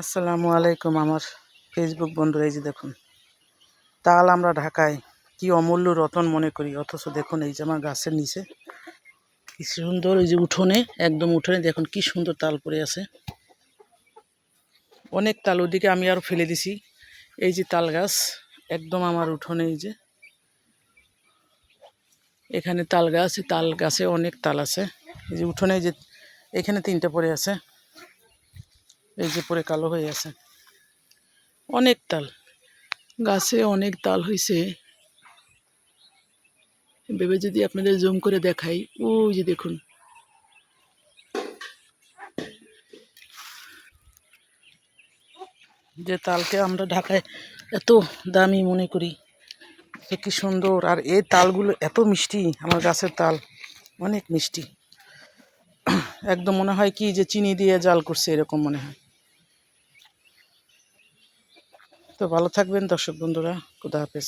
আসসালামু আলাইকুম আমার ফেসবুক বন্ধুরা, এই যে দেখুন তাল আমরা ঢাকায় কি অমূল্য রতন মনে করি, অথচ দেখুন এই যে আমার গাছের নিচে কি সুন্দর, এই যে উঠোনে, একদম উঠোনে দেখুন কি সুন্দর তাল পড়ে আছে। অনেক তাল, ওদিকে আমি আরও ফেলে দিছি। এই যে তাল গাছ একদম আমার উঠোনে, এই যে এখানে তাল গাছ, তাল গাছে অনেক তাল আছে। এই যে উঠোনে যে এখানে 3টা পড়ে আছে, এই যে পরে কালো হয়ে আছে। অনেক তাল গাছে, অনেক তাল হয়েছে। ভেবে যদি আপনাদের জুম করে দেখাই, ওই যে দেখুন, যে তালকে আমরা ঢাকায় এত দামি মনে করি, সে কি সুন্দর। আর এই তালগুলো এত মিষ্টি, আমার গাছের তাল অনেক মিষ্টি, একদম মনে হয় কি যে চিনি দিয়ে জাল করছে, এরকম মনে হয়। তো ভালো থাকবেন দর্শক বন্ধুরা, খুদা হাফেজ।